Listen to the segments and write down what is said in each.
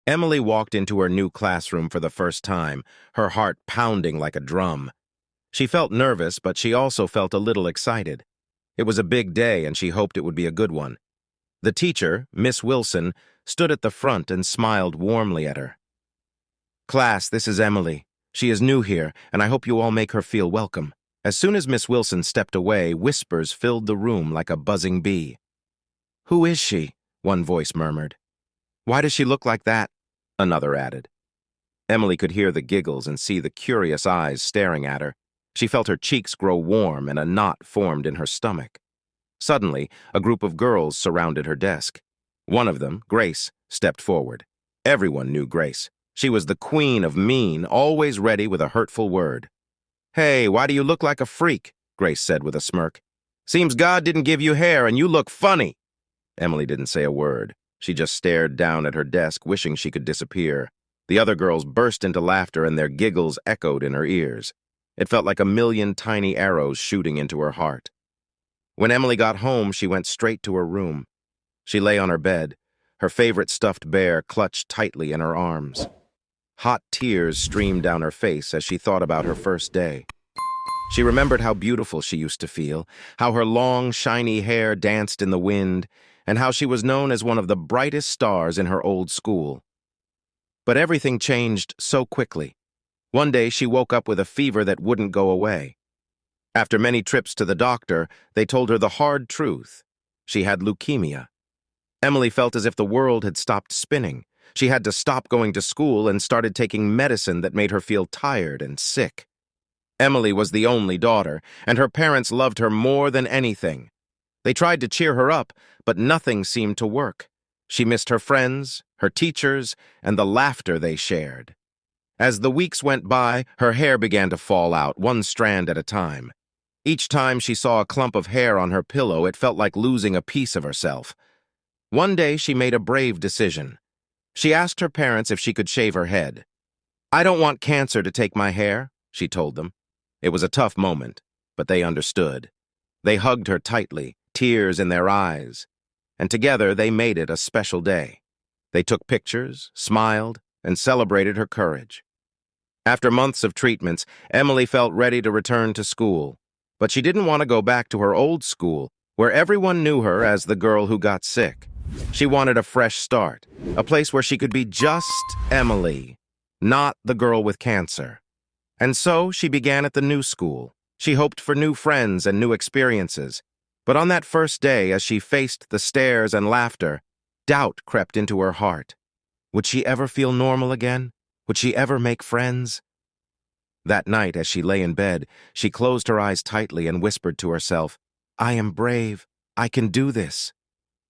Emily walked into her new classroom for the first time, her heart pounding like a drum. She felt nervous, but she also felt a little excited. It was a big day, and she hoped it would be a good one. The teacher, Miss Wilson, stood at the front and smiled warmly at her. "Class, this is Emily. She is new here, and I hope you all make her feel welcome." As soon as Miss Wilson stepped away, whispers filled the room like a buzzing bee. "Who is she?" one voice murmured. "Why does she look like that?" another added. Emily could hear the giggles and see the curious eyes staring at her. She felt her cheeks grow warm and a knot formed in her stomach. Suddenly, a group of girls surrounded her desk. One of them, Grace, stepped forward. Everyone knew Grace. She was the queen of mean, always ready with a hurtful word. "Hey, why do you look like a freak?" Grace said with a smirk. "Seems God didn't give you hair and you look funny." Emily didn't say a word. She just stared down at her desk, wishing she could disappear. The other girls burst into laughter and their giggles echoed in her ears. It felt like a million tiny arrows shooting into her heart. When Emily got home, she went straight to her room. She lay on her bed, her favorite stuffed bear clutched tightly in her arms. Hot tears streamed down her face as she thought about her first day. She remembered how beautiful she used to feel, how her long, shiny hair danced in the wind, and how she was known as one of the brightest stars in her old school. But everything changed so quickly. One day she woke up with a fever that wouldn't go away. After many trips to the doctor, they told her the hard truth. She had leukemia. Emily felt as if the world had stopped spinning. She had to stop going to school and started taking medicine that made her feel tired and sick. Emily was the only daughter, and her parents loved her more than anything. They tried to cheer her up, but nothing seemed to work. She missed her friends, her teachers, and the laughter they shared. As the weeks went by, her hair began to fall out, one strand at a time. Each time she saw a clump of hair on her pillow, it felt like losing a piece of herself. One day she made a brave decision. She asked her parents if she could shave her head. "I don't want cancer to take my hair," she told them. It was a tough moment, but they understood. They hugged her tightly, tears in their eyes, and together they made it a special day. They took pictures, smiled, and celebrated her courage. After months of treatments, Emily felt ready to return to school, but she didn't want to go back to her old school, where everyone knew her as the girl who got sick. She wanted a fresh start, a place where she could be just Emily, not the girl with cancer. And so she began at the new school. She hoped for new friends and new experiences. But on that first day, as she faced the stares and laughter, doubt crept into her heart. Would she ever feel normal again? Would she ever make friends? That night, as she lay in bed, she closed her eyes tightly and whispered to herself, "I am brave. I can do this."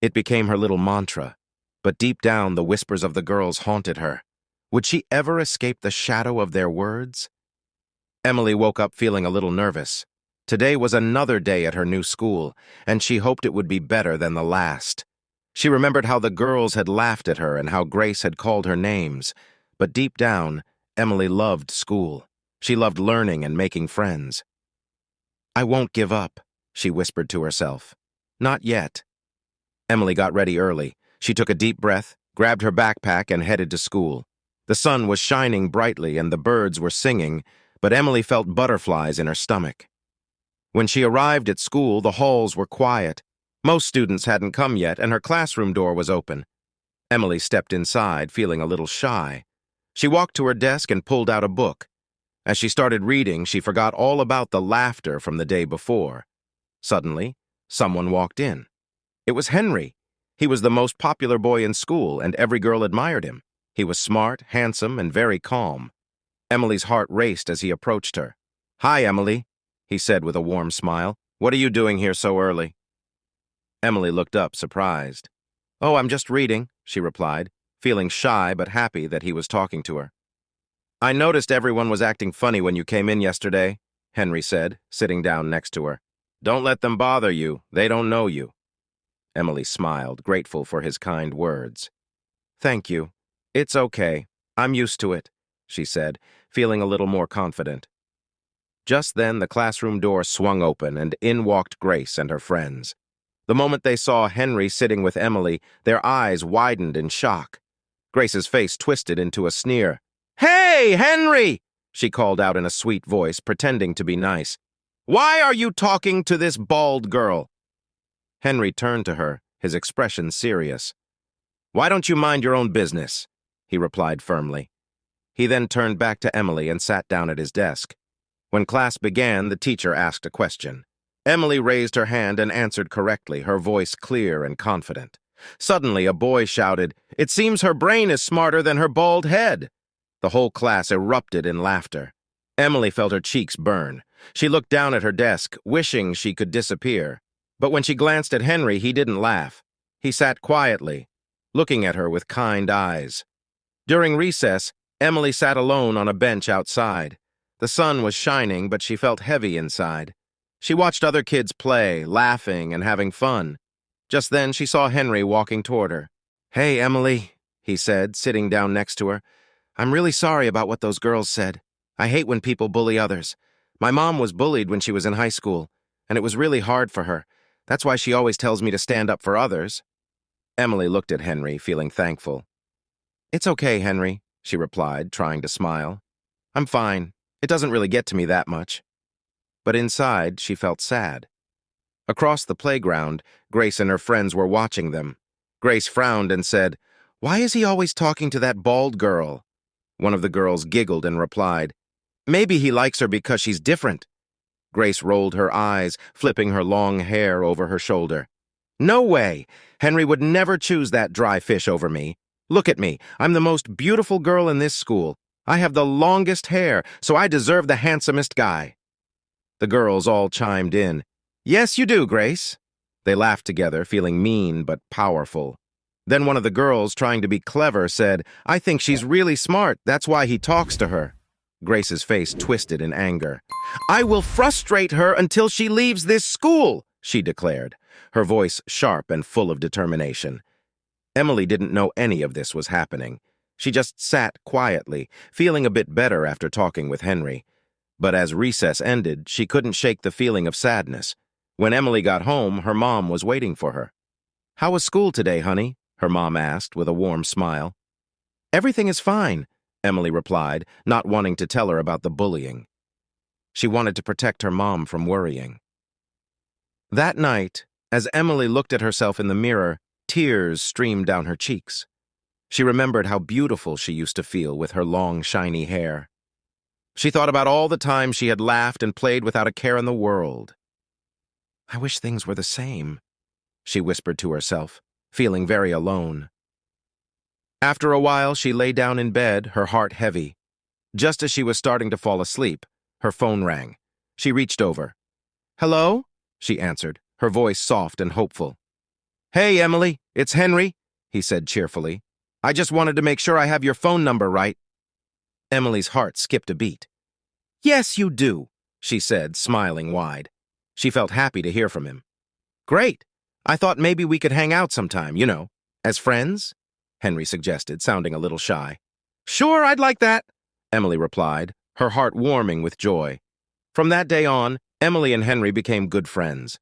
It became her little mantra. But deep down, the whispers of the girls haunted her. Would she ever escape the shadow of their words? Emily woke up feeling a little nervous. Today was another day at her new school, and she hoped it would be better than the last. She remembered how the girls had laughed at her and how Grace had called her names. But deep down, Emily loved school. She loved learning and making friends. "I won't give up," she whispered to herself. "Not yet." Emily got ready early. She took a deep breath, grabbed her backpack, and headed to school. The sun was shining brightly and the birds were singing, but Emily felt butterflies in her stomach. When she arrived at school, the halls were quiet. Most students hadn't come yet, and her classroom door was open. Emily stepped inside, feeling a little shy. She walked to her desk and pulled out a book. As she started reading, she forgot all about the laughter from the day before. Suddenly, someone walked in. It was Henry. He was the most popular boy in school, and every girl admired him. He was smart, handsome, and very calm. Emily's heart raced as he approached her. "Hi, Emily," he said with a warm smile. "What are you doing here so early?" Emily looked up, surprised. "Oh, I'm just reading," she replied, feeling shy but happy that he was talking to her. "I noticed everyone was acting funny when you came in yesterday," Henry said, sitting down next to her. "Don't let them bother you. They don't know you." Emily smiled, grateful for his kind words. "Thank you. It's okay. I'm used to it," she said, feeling a little more confident. Just then, the classroom door swung open, and in walked Grace and her friends. The moment they saw Henry sitting with Emily, their eyes widened in shock. Grace's face twisted into a sneer. "Hey, Henry!" she called out in a sweet voice, pretending to be nice. "Why are you talking to this bald girl?" Henry turned to her, his expression serious. "Why don't you mind your own business?" he replied firmly. He then turned back to Emily and sat down at his desk. When class began, the teacher asked a question. Emily raised her hand and answered correctly, her voice clear and confident. Suddenly, a boy shouted, "It seems her brain is smarter than her bald head." The whole class erupted in laughter. Emily felt her cheeks burn. She looked down at her desk, wishing she could disappear. But when she glanced at Henry, he didn't laugh. He sat quietly, looking at her with kind eyes. During recess, Emily sat alone on a bench outside. The sun was shining, but she felt heavy inside. She watched other kids play, laughing and having fun. Just then, she saw Henry walking toward her. "Hey, Emily," he said, sitting down next to her. "I'm really sorry about what those girls said. I hate when people bully others. My mom was bullied when she was in high school, and it was really hard for her. That's why she always tells me to stand up for others." Emily looked at Henry, feeling thankful. "It's okay, Henry," she replied, trying to smile. "I'm fine. It doesn't really get to me that much." But inside, she felt sad. Across the playground, Grace and her friends were watching them. Grace frowned and said, "Why is he always talking to that bald girl?" One of the girls giggled and replied, "Maybe he likes her because she's different." Grace rolled her eyes, flipping her long hair over her shoulder. "No way! Henry would never choose that dry fish over me. Look at me. I'm the most beautiful girl in this school. I have the longest hair, so I deserve the handsomest guy." The girls all chimed in. "Yes, you do, Grace." They laughed together, feeling mean but powerful. Then one of the girls, trying to be clever, said, "I think she's really smart. That's why he talks to her." Grace's face twisted in anger. "I will frustrate her until she leaves this school," she declared, her voice sharp and full of determination. Emily didn't know any of this was happening. She just sat quietly, feeling a bit better after talking with Henry. But as recess ended, she couldn't shake the feeling of sadness. When Emily got home, her mom was waiting for her. "How was school today, honey?" her mom asked with a warm smile. "Everything is fine," Emily replied, not wanting to tell her about the bullying. She wanted to protect her mom from worrying. That night, as Emily looked at herself in the mirror, tears streamed down her cheeks. She remembered how beautiful she used to feel with her long, shiny hair. She thought about all the times she had laughed and played without a care in the world. "I wish things were the same," she whispered to herself, feeling very alone. After a while, she lay down in bed, her heart heavy. Just as she was starting to fall asleep, her phone rang. She reached over. "Hello?" she answered, her voice soft and hopeful. "Hey, Emily, it's Henry," he said cheerfully. "I just wanted to make sure I have your phone number right." Emily's heart skipped a beat. "Yes, you do," she said, smiling wide. She felt happy to hear from him. "Great. I thought maybe we could hang out sometime, as friends?" Henry suggested, sounding a little shy. "Sure, I'd like that," Emily replied, her heart warming with joy. From that day on, Emily and Henry became good friends.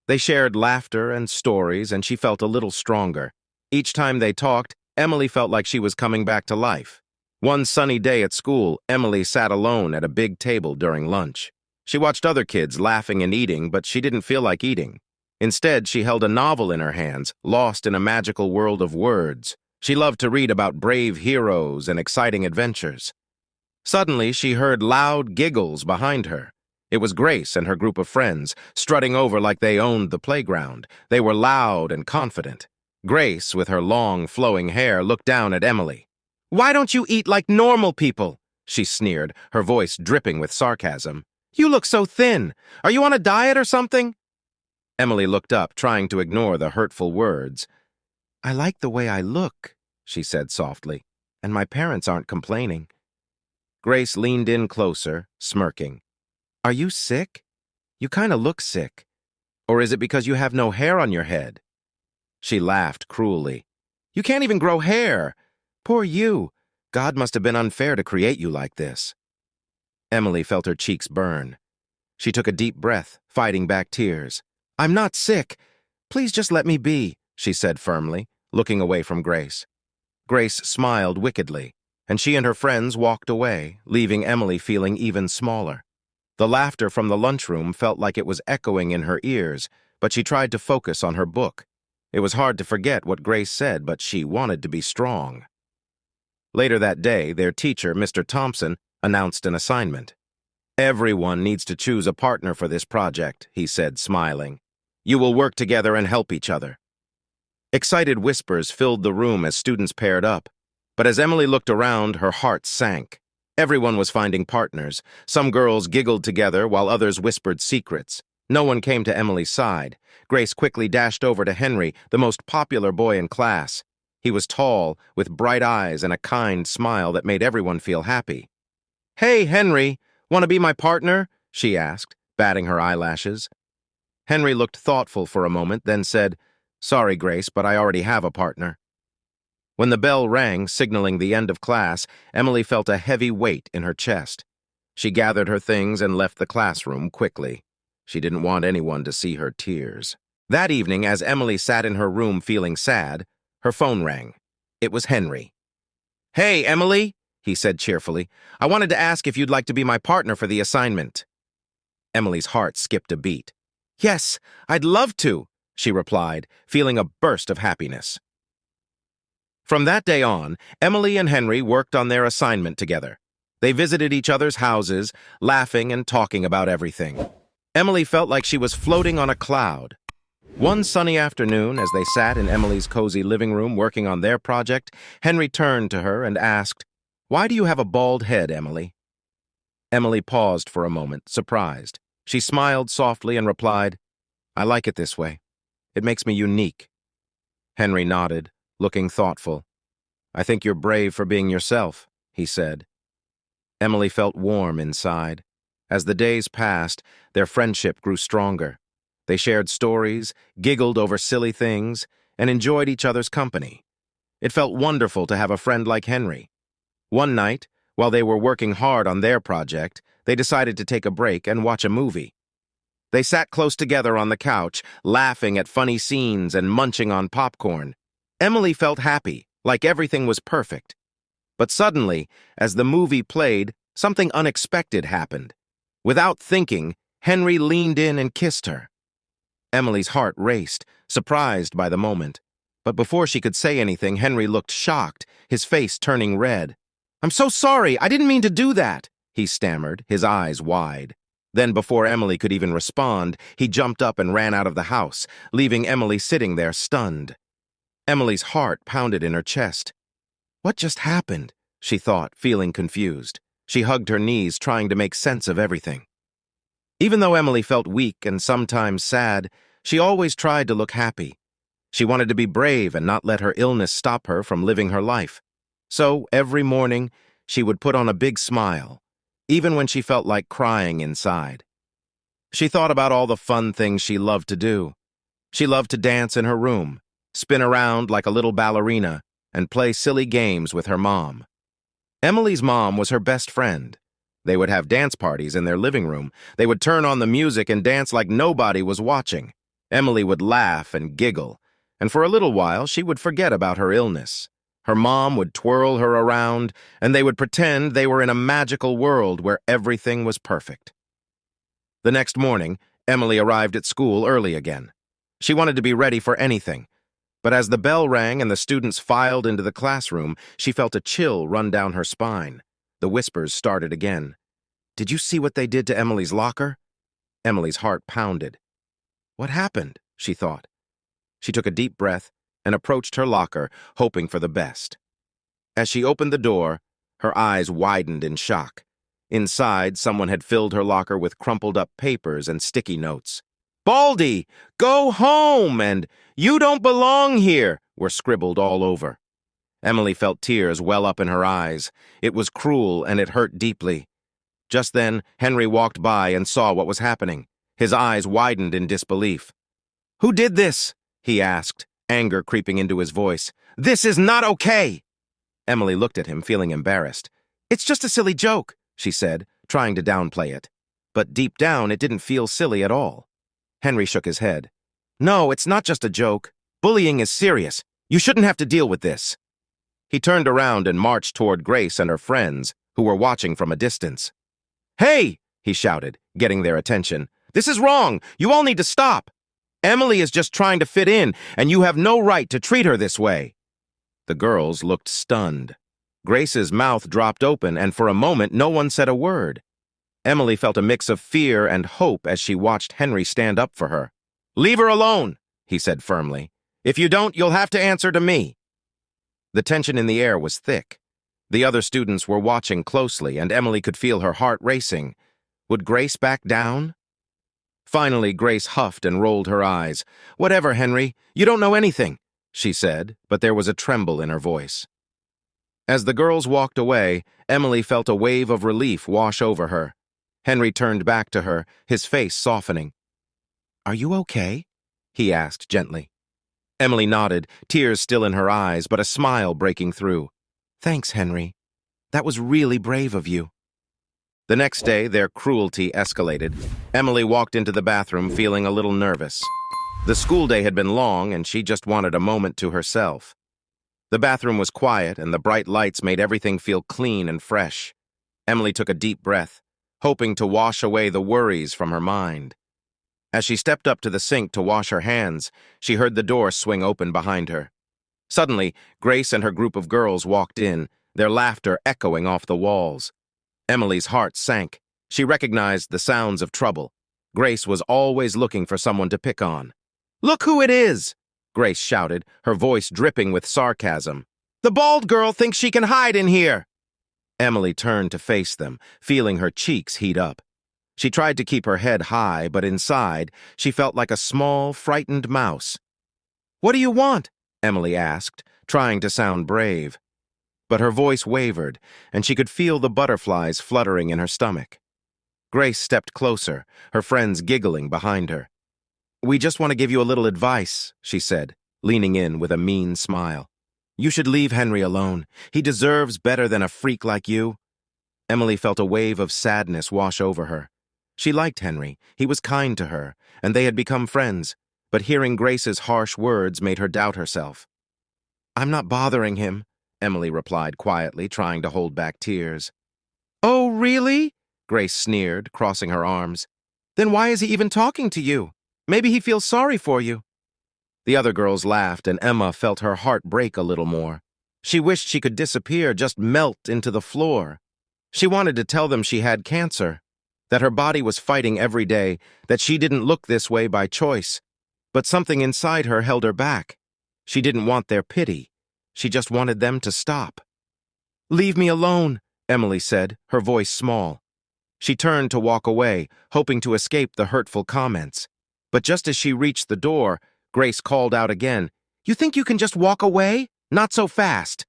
They shared laughter and stories, and she felt a little stronger. Each time they talked, Emily felt like she was coming back to life. One sunny day at school, Emily sat alone at a big table during lunch. She watched other kids laughing and eating, but she didn't feel like eating. Instead, she held a novel in her hands, lost in a magical world of words. She loved to read about brave heroes and exciting adventures. Suddenly, she heard loud giggles behind her. It was Grace and her group of friends, strutting over like they owned the playground. They were loud and confident. Grace, with her long, flowing hair, looked down at Emily. "Why don't you eat like normal people?" she sneered, her voice dripping with sarcasm. "You look so thin. Are you on a diet or something?" Emily looked up, trying to ignore the hurtful words. "I like the way I look," she said softly, "and my parents aren't complaining." Grace leaned in closer, smirking. "Are you sick? You kind of look sick. Or is it because you have no hair on your head?" She laughed cruelly. "You can't even grow hair. Poor you. God must have been unfair to create you like this." Emily felt her cheeks burn. She took a deep breath, fighting back tears. "I'm not sick. Please just let me be," she said firmly, looking away from Grace. Grace smiled wickedly, and she and her friends walked away, leaving Emily feeling even smaller. The laughter from the lunchroom felt like it was echoing in her ears, but she tried to focus on her book. It was hard to forget what Grace said, but she wanted to be strong. Later that day, their teacher, Mr. Thompson, announced an assignment. "Everyone needs to choose a partner for this project," he said, smiling. "You will work together and help each other." Excited whispers filled the room as students paired up. But as Emily looked around, her heart sank. Everyone was finding partners. Some girls giggled together while others whispered secrets. No one came to Emily's side. Grace quickly dashed over to Henry, the most popular boy in class. He was tall, with bright eyes and a kind smile that made everyone feel happy. "Hey, Henry, want to be my partner?" she asked, batting her eyelashes. Henry looked thoughtful for a moment, then said, "Sorry, Grace, but I already have a partner." When the bell rang, signaling the end of class, Emily felt a heavy weight in her chest. She gathered her things and left the classroom quickly. She didn't want anyone to see her tears. That evening, as Emily sat in her room feeling sad, her phone rang. It was Henry. "Hey, Emily," he said cheerfully. "I wanted to ask if you'd like to be my partner for the assignment." Emily's heart skipped a beat. "Yes, I'd love to," she replied, feeling a burst of happiness. From that day on, Emily and Henry worked on their assignment together. They visited each other's houses, laughing and talking about everything. Emily felt like she was floating on a cloud. One sunny afternoon, as they sat in Emily's cozy living room working on their project, Henry turned to her and asked, "Why do you have a bald head, Emily?" Emily paused for a moment, surprised. She smiled softly and replied, "I like it this way. It makes me unique." Henry nodded, looking thoughtful. "I think you're brave for being yourself," he said. Emily felt warm inside. As the days passed, their friendship grew stronger. They shared stories, giggled over silly things, and enjoyed each other's company. It felt wonderful to have a friend like Henry. One night, while they were working hard on their project, they decided to take a break and watch a movie. They sat close together on the couch, laughing at funny scenes and munching on popcorn. Emily felt happy, like everything was perfect. But suddenly, as the movie played, something unexpected happened. Without thinking, Henry leaned in and kissed her. Emily's heart raced, surprised by the moment. But before she could say anything, Henry looked shocked, his face turning red. "I'm so sorry, I didn't mean to do that," he stammered, his eyes wide. Then, before Emily could even respond, he jumped up and ran out of the house, leaving Emily sitting there stunned. Emily's heart pounded in her chest. What just happened? She thought, feeling confused. She hugged her knees, trying to make sense of everything. Even though Emily felt weak and sometimes sad, she always tried to look happy. She wanted to be brave and not let her illness stop her from living her life. So, every morning, she would put on a big smile, even when she felt like crying inside. She thought about all the fun things she loved to do. She loved to dance in her room, spin around like a little ballerina, and play silly games with her mom. Emily's mom was her best friend. They would have dance parties in their living room. They would turn on the music and dance like nobody was watching. Emily would laugh and giggle, and for a little while she would forget about her illness. Her mom would twirl her around, and they would pretend they were in a magical world where everything was perfect. The next morning, Emily arrived at school early again. She wanted to be ready for anything. But as the bell rang and the students filed into the classroom, she felt a chill run down her spine. The whispers started again. "Did you see what they did to Emily's locker?" Emily's heart pounded. What happened? She thought. She took a deep breath and approached her locker, hoping for the best. As she opened the door, her eyes widened in shock. Inside, someone had filled her locker with crumpled-up papers and sticky notes. "Baldy, go home!" and "You don't belong here!" were scribbled all over. Emily felt tears well up in her eyes. It was cruel and it hurt deeply. Just then, Henry walked by and saw what was happening. His eyes widened in disbelief. "Who did this?" he asked, anger creeping into his voice. "This is not okay!" Emily looked at him, feeling embarrassed. "It's just a silly joke," she said, trying to downplay it. But deep down, it didn't feel silly at all. Henry shook his head. "No, it's not just a joke. Bullying is serious. You shouldn't have to deal with this." He turned around and marched toward Grace and her friends, who were watching from a distance. "Hey!" he shouted, getting their attention. "This is wrong! You all need to stop! Emily is just trying to fit in, and you have no right to treat her this way." The girls looked stunned. Grace's mouth dropped open, and for a moment no one said a word. Emily felt a mix of fear and hope as she watched Henry stand up for her. "Leave her alone," he said firmly. "If you don't, you'll have to answer to me." The tension in the air was thick. The other students were watching closely, and Emily could feel her heart racing. Would Grace back down? Finally, Grace huffed and rolled her eyes. "Whatever, Henry. You don't know anything," she said, but there was a tremble in her voice. As the girls walked away, Emily felt a wave of relief wash over her. Henry turned back to her, his face softening. "Are you okay?" he asked gently. Emily nodded, tears still in her eyes, but a smile breaking through. "Thanks, Henry. That was really brave of you." The next day, their cruelty escalated. Emily walked into the bathroom feeling a little nervous. The school day had been long, and she just wanted a moment to herself. The bathroom was quiet, and the bright lights made everything feel clean and fresh. Emily took a deep breath, hoping to wash away the worries from her mind. As she stepped up to the sink to wash her hands, she heard the door swing open behind her. Suddenly, Grace and her group of girls walked in, their laughter echoing off the walls. Emily's heart sank. She recognized the sounds of trouble. Grace was always looking for someone to pick on. "Look who it is!" Grace shouted, her voice dripping with sarcasm. "The bald girl thinks she can hide in here!" Emily turned to face them, feeling her cheeks heat up. She tried to keep her head high, but inside, she felt like a small, frightened mouse. "What do you want?" Emily asked, trying to sound brave. But her voice wavered, and she could feel the butterflies fluttering in her stomach. Grace stepped closer, her friends giggling behind her. "We just want to give you a little advice," she said, leaning in with a mean smile. "You should leave Henry alone. He deserves better than a freak like you." Emily felt a wave of sadness wash over her. She liked Henry, he was kind to her, and they had become friends, but hearing Grace's harsh words made her doubt herself. "I'm not bothering him," Emily replied quietly, trying to hold back tears. "Oh, really?" Grace sneered, crossing her arms. "Then why is he even talking to you? Maybe he feels sorry for you." The other girls laughed, and Emma felt her heart break a little more. She wished she could disappear, just melt into the floor. She wanted to tell them she had cancer, that her body was fighting every day, that she didn't look this way by choice. But something inside her held her back. She didn't want their pity. She just wanted them to stop. "Leave me alone," Emily said, her voice small. She turned to walk away, hoping to escape the hurtful comments. But just as she reached the door, Grace called out again, "You think you can just walk away? Not so fast."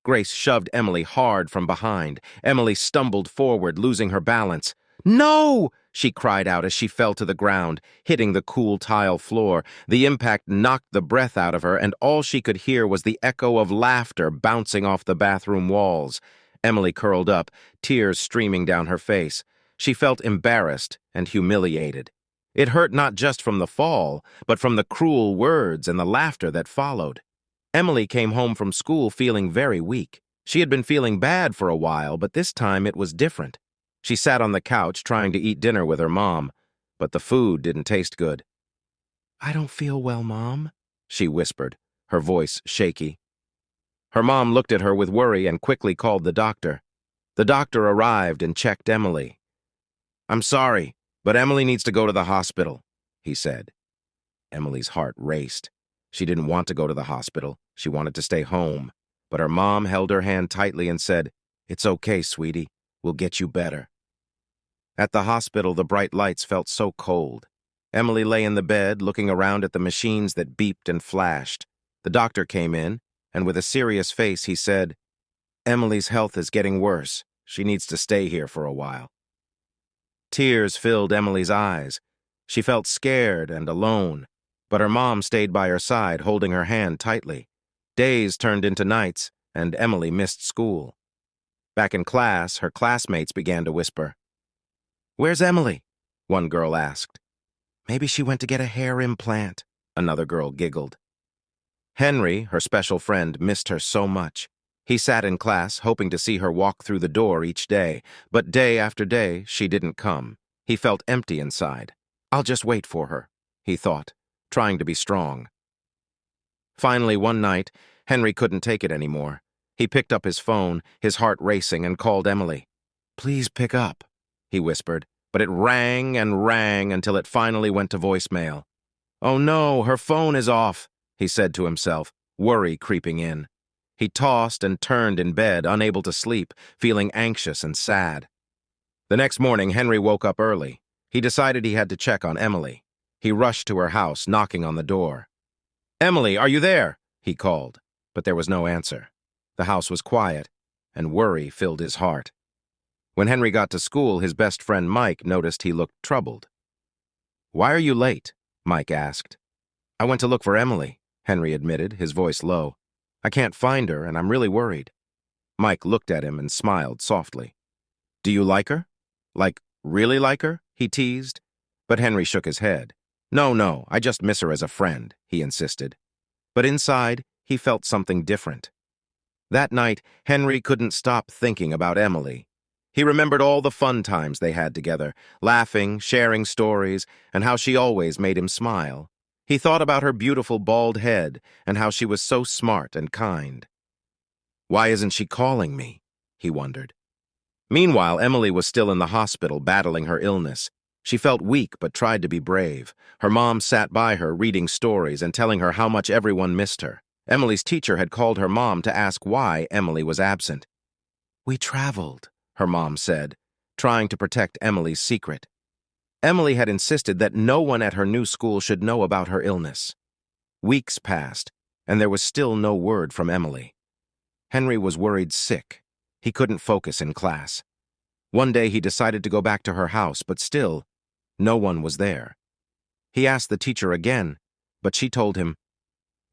Grace shoved Emily hard from behind. Emily stumbled forward, losing her balance. "No!" she cried out as she fell to the ground, hitting the cool tile floor. The impact knocked the breath out of her, and all she could hear was the echo of laughter bouncing off the bathroom walls. Emily curled up, tears streaming down her face. She felt embarrassed and humiliated. It hurt not just from the fall, but from the cruel words and the laughter that followed. Emily came home from school feeling very weak. She had been feeling bad for a while, but this time it was different. She sat on the couch trying to eat dinner with her mom, but the food didn't taste good. "I don't feel well, Mom," she whispered, her voice shaky. Her mom looked at her with worry and quickly called the doctor. The doctor arrived and checked Emily. "I'm sorry, but Emily needs to go to the hospital," he said. Emily's heart raced. She didn't want to go to the hospital. She wanted to stay home. But her mom held her hand tightly and said, "It's okay, sweetie. We'll get you better." At the hospital, the bright lights felt so cold. Emily lay in the bed, looking around at the machines that beeped and flashed. The doctor came in, and with a serious face, he said, "Emily's health is getting worse. She needs to stay here for a while." Tears filled Emily's eyes. She felt scared and alone, but her mom stayed by her side, holding her hand tightly. Days turned into nights, and Emily missed school. Back in class, her classmates began to whisper. "Where's Emily?" one girl asked. "Maybe she went to get a hair implant," another girl giggled. Henry, her special friend, missed her so much. He sat in class, hoping to see her walk through the door each day, but day after day, she didn't come. He felt empty inside. "I'll just wait for her," he thought, trying to be strong. Finally, one night, Henry couldn't take it anymore. He picked up his phone, his heart racing, and called Emily. "Please pick up," he whispered, but it rang and rang until it finally went to voicemail. "Oh no, her phone is off," he said to himself, worry creeping in. He tossed and turned in bed, unable to sleep, feeling anxious and sad. The next morning, Henry woke up early. He decided he had to check on Emily. He rushed to her house, knocking on the door. "Emily, are you there?" he called, but there was no answer. The house was quiet, and worry filled his heart. When Henry got to school, his best friend Mike noticed he looked troubled. "Why are you late?" Mike asked. "I went to look for Emily," Henry admitted, his voice low. "I can't find her, and I'm really worried." Mike looked at him and smiled softly. "Do you like her? Like, really like her?" he teased. But Henry shook his head. No, I just miss her as a friend," he insisted. But inside, he felt something different. That night, Henry couldn't stop thinking about Emily. He remembered all the fun times they had together, laughing, sharing stories, and how she always made him smile. He thought about her beautiful bald head and how she was so smart and kind. "Why isn't she calling me?" he wondered. Meanwhile, Emily was still in the hospital battling her illness. She felt weak but tried to be brave. Her mom sat by her reading stories and telling her how much everyone missed her. Emily's teacher had called her mom to ask why Emily was absent. "We traveled," her mom said, trying to protect Emily's secret. Emily had insisted that no one at her new school should know about her illness. Weeks passed, and there was still no word from Emily. Henry was worried sick. He couldn't focus in class. One day he decided to go back to her house, but still, no one was there. He asked the teacher again, but she told him,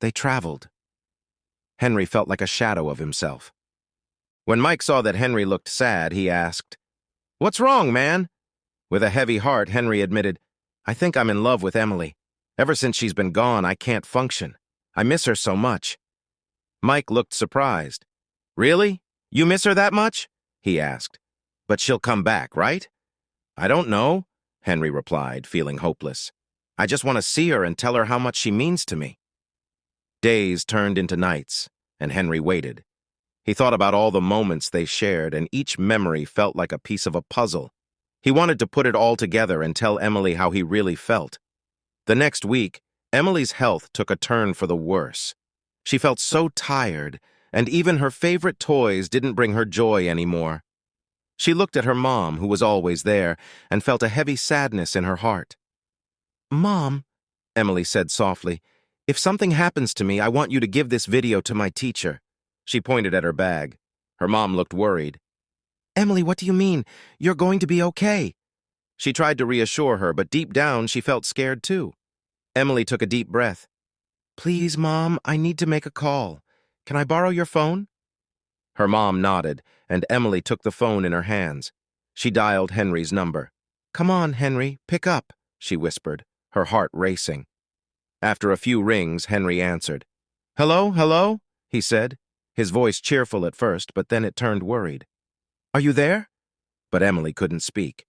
"They traveled." Henry felt like a shadow of himself. When Mike saw that Henry looked sad, he asked, "What's wrong, man?" With a heavy heart, Henry admitted, "I think I'm in love with Emily. Ever since she's been gone, I can't function. I miss her so much." Mike looked surprised. "Really? You miss her that much?" he asked. "But she'll come back, right?" "I don't know," Henry replied, feeling hopeless. "I just want to see her and tell her how much she means to me." Days turned into nights, and Henry waited. He thought about all the moments they shared, and each memory felt like a piece of a puzzle. He wanted to put it all together and tell Emily how he really felt. The next week, Emily's health took a turn for the worse. She felt so tired, and even her favorite toys didn't bring her joy anymore. She looked at her mom, who was always there, and felt a heavy sadness in her heart. "Mom," Emily said softly, "if something happens to me, I want you to give this video to my teacher." She pointed at her bag. Her mom looked worried. "Emily, what do you mean? You're going to be okay." She tried to reassure her, but deep down she felt scared too. Emily took a deep breath. "Please, Mom, I need to make a call. Can I borrow your phone?" Her mom nodded, and Emily took the phone in her hands. She dialed Henry's number. "Come on, Henry, pick up," she whispered, her heart racing. After a few rings, Henry answered. "Hello, hello?" he said, his voice cheerful at first, but then it turned worried. "Are you there?" But Emily couldn't speak.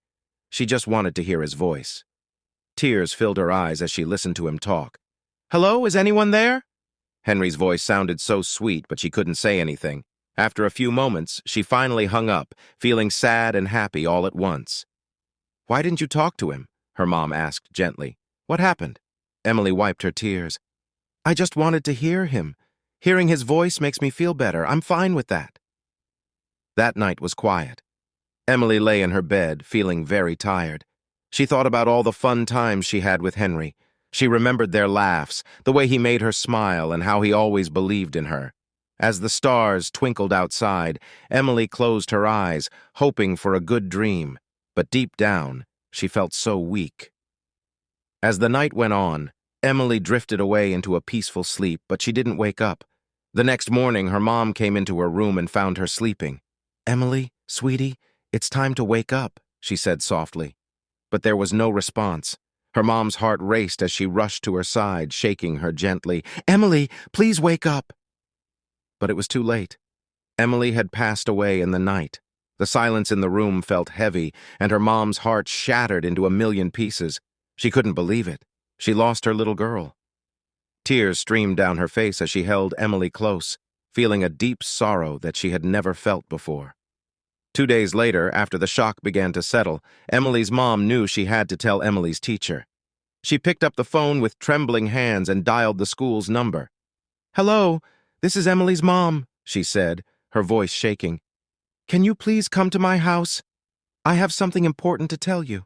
She just wanted to hear his voice. Tears filled her eyes as she listened to him talk. "Hello, is anyone there?" Henry's voice sounded so sweet, but she couldn't say anything. After a few moments, she finally hung up, feeling sad and happy all at once. "Why didn't you talk to him?" her mom asked gently. "What happened?" Emily wiped her tears. "I just wanted to hear him. Hearing his voice makes me feel better. I'm fine with that." That night was quiet. Emily lay in her bed, feeling very tired. She thought about all the fun times she had with Henry. She remembered their laughs, the way he made her smile, and how he always believed in her. As the stars twinkled outside, Emily closed her eyes, hoping for a good dream, but deep down, she felt so weak. As the night went on, Emily drifted away into a peaceful sleep, but she didn't wake up. The next morning, her mom came into her room and found her sleeping. "Emily, sweetie, it's time to wake up," she said softly. But there was no response. Her mom's heart raced as she rushed to her side, shaking her gently. "Emily, please wake up." But it was too late. Emily had passed away in the night. The silence in the room felt heavy, and her mom's heart shattered into a million pieces. She couldn't believe it. She lost her little girl. Tears streamed down her face as she held Emily close, feeling a deep sorrow that she had never felt before. 2 days later, after the shock began to settle, Emily's mom knew she had to tell Emily's teacher. She picked up the phone with trembling hands and dialed the school's number. "Hello, this is Emily's mom," she said, her voice shaking. "Can you please come to my house? I have something important to tell you."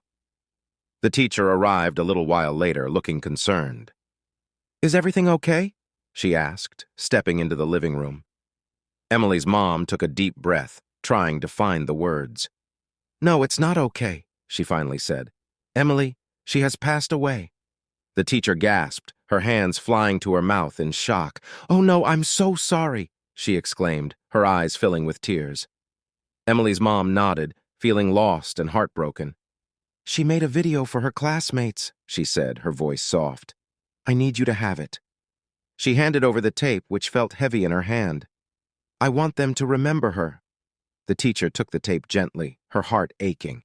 The teacher arrived a little while later, looking concerned. "Is everything okay?" she asked, stepping into the living room. Emily's mom took a deep breath, trying to find the words. "No, it's not okay," she finally said. "Emily, she has passed away." The teacher gasped, her hands flying to her mouth in shock. "Oh no, I'm so sorry," she exclaimed, her eyes filling with tears. Emily's mom nodded, feeling lost and heartbroken. "She made a video for her classmates," she said, her voice soft. "I need you to have it." She handed over the tape, which felt heavy in her hand. "I want them to remember her." The teacher took the tape gently, her heart aching.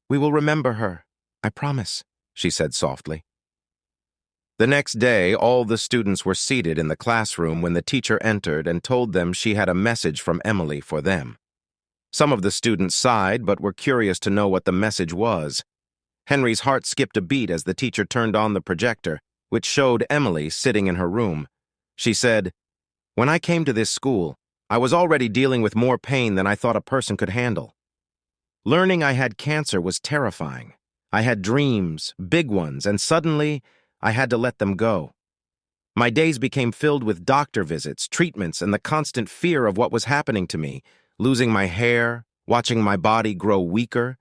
"We will remember her, I promise," she said softly. The next day, all the students were seated in the classroom when the teacher entered and told them she had a message from Emily for them. Some of the students sighed but were curious to know what the message was. Henry's heart skipped a beat as the teacher turned on the projector, which showed Emily sitting in her room. She said, "When I came to this school, I was already dealing with more pain than I thought a person could handle. Learning I had cancer was terrifying. I had dreams, big ones, and suddenly I had to let them go. My days became filled with doctor visits, treatments, and the constant fear of what was happening to me, losing my hair, watching my body grow weaker.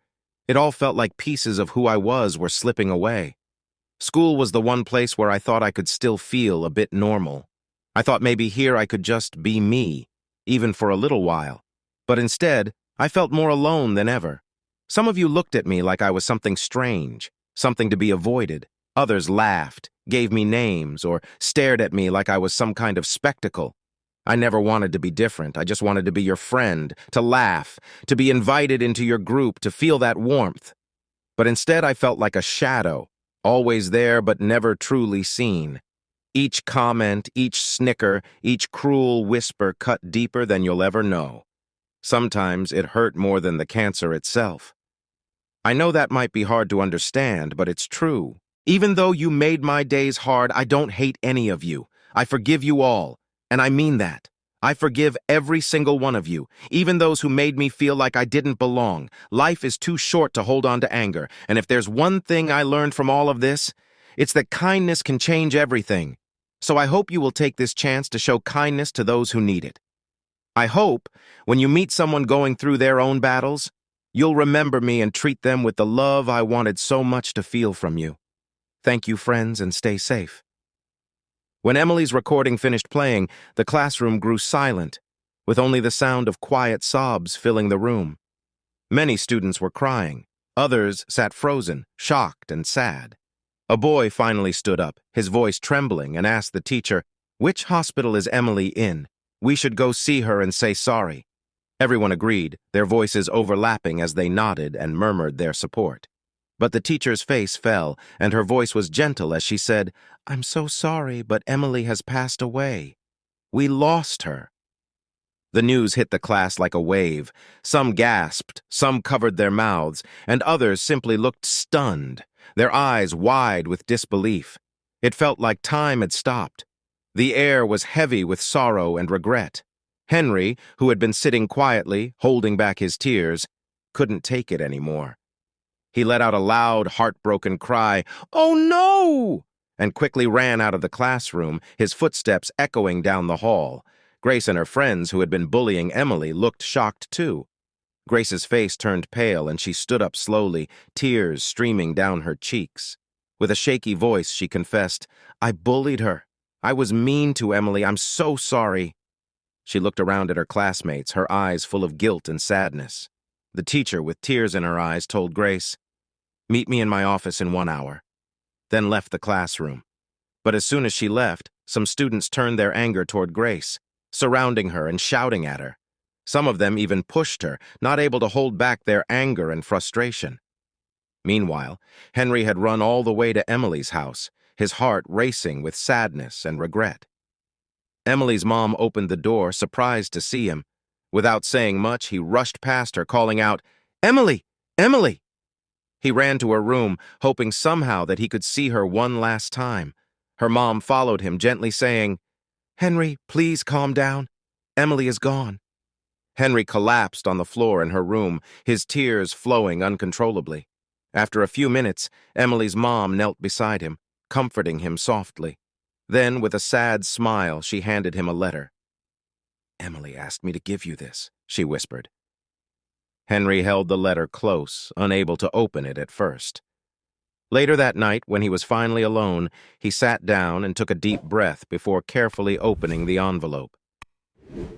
It all felt like pieces of who I was were slipping away. School was the one place where I thought I could still feel a bit normal. I thought maybe here I could just be me, even for a little while. But instead, I felt more alone than ever. Some of you looked at me like I was something strange, something to be avoided. Others laughed, gave me names, or stared at me like I was some kind of spectacle. I never wanted to be different. I just wanted to be your friend, to laugh, to be invited into your group, to feel that warmth. But instead, I felt like a shadow, always there but never truly seen. Each comment, each snicker, each cruel whisper cut deeper than you'll ever know. Sometimes it hurt more than the cancer itself. I know that might be hard to understand, but it's true. Even though you made my days hard, I don't hate any of you. I forgive you all, and I mean that. I forgive every single one of you, even those who made me feel like I didn't belong. Life is too short to hold on to anger, and if there's one thing I learned from all of this, it's that kindness can change everything. So I hope you will take this chance to show kindness to those who need it. I hope, when you meet someone going through their own battles, you'll remember me and treat them with the love I wanted so much to feel from you. Thank you, friends, and stay safe." When Emily's recording finished playing, the classroom grew silent, with only the sound of quiet sobs filling the room. Many students were crying. Others sat frozen, shocked and sad. A boy finally stood up, his voice trembling, and asked the teacher, "Which hospital is Emily in? We should go see her and say sorry." Everyone agreed, their voices overlapping as they nodded and murmured their support. But the teacher's face fell, and her voice was gentle as she said, "I'm so sorry, but Emily has passed away. We lost her." The news hit the class like a wave. Some gasped, some covered their mouths, and others simply looked stunned, their eyes wide with disbelief. It felt like time had stopped. The air was heavy with sorrow and regret. Henry, who had been sitting quietly, holding back his tears, couldn't take it anymore. He let out a loud, heartbroken cry, "Oh no!" and quickly ran out of the classroom, his footsteps echoing down the hall. Grace and her friends, who had been bullying Emily, looked shocked too. Grace's face turned pale and she stood up slowly, tears streaming down her cheeks. With a shaky voice, she confessed, "I bullied her. I was mean to Emily. I'm so sorry." She looked around at her classmates, her eyes full of guilt and sadness. The teacher, with tears in her eyes, told Grace, "Meet me in my office in 1 hour," then left the classroom. But as soon as she left, some students turned their anger toward Grace, surrounding her and shouting at her. Some of them even pushed her, not able to hold back their anger and frustration. Meanwhile, Henry had run all the way to Emily's house, his heart racing with sadness and regret. Emily's mom opened the door, surprised to see him. Without saying much, he rushed past her, calling out, "Emily! Emily!" He ran to her room, hoping somehow that he could see her one last time. Her mom followed him, gently saying, "Henry, please calm down. Emily is gone." Henry collapsed on the floor in her room, his tears flowing uncontrollably. After a few minutes, Emily's mom knelt beside him, comforting him softly. Then, with a sad smile, she handed him a letter. "Emily asked me to give you this," she whispered. Henry held the letter close, unable to open it at first. Later that night, when he was finally alone, he sat down and took a deep breath before carefully opening the envelope.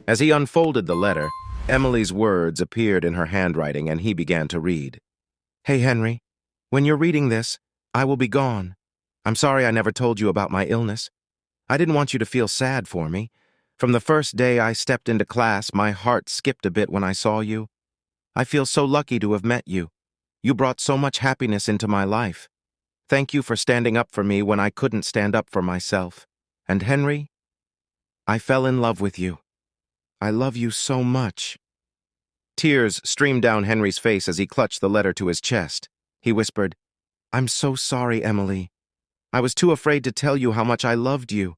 As he unfolded the letter, Emily's words appeared in her handwriting, and he began to read. "Hey, Henry, when you're reading this, I will be gone. I'm sorry I never told you about my illness. I didn't want you to feel sad for me. From the first day I stepped into class, my heart skipped a bit when I saw you. I feel so lucky to have met you. You brought so much happiness into my life. Thank you for standing up for me when I couldn't stand up for myself. And Henry, I fell in love with you. I love you so much." Tears streamed down Henry's face as he clutched the letter to his chest. He whispered, "I'm so sorry, Emily. I was too afraid to tell you how much I loved you.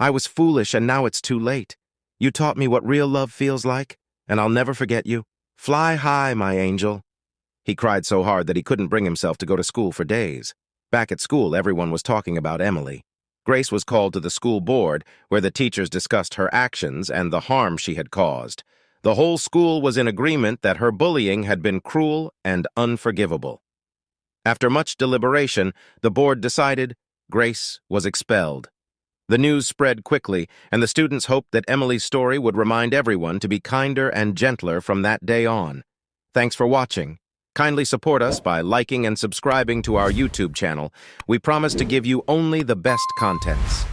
I was foolish, and now it's too late. You taught me what real love feels like, and I'll never forget you. Fly high, my angel." He cried so hard that he couldn't bring himself to go to school for days. Back at school, everyone was talking about Emily. Grace was called to the school board, where the teachers discussed her actions and the harm she had caused. The whole school was in agreement that her bullying had been cruel and unforgivable. After much deliberation, the board decided Grace was expelled. The news spread quickly, and the students hoped that Emily's story would remind everyone to be kinder and gentler from that day on. Thanks for watching. Kindly support us by liking and subscribing to our YouTube channel. We promise to give you only the best contents.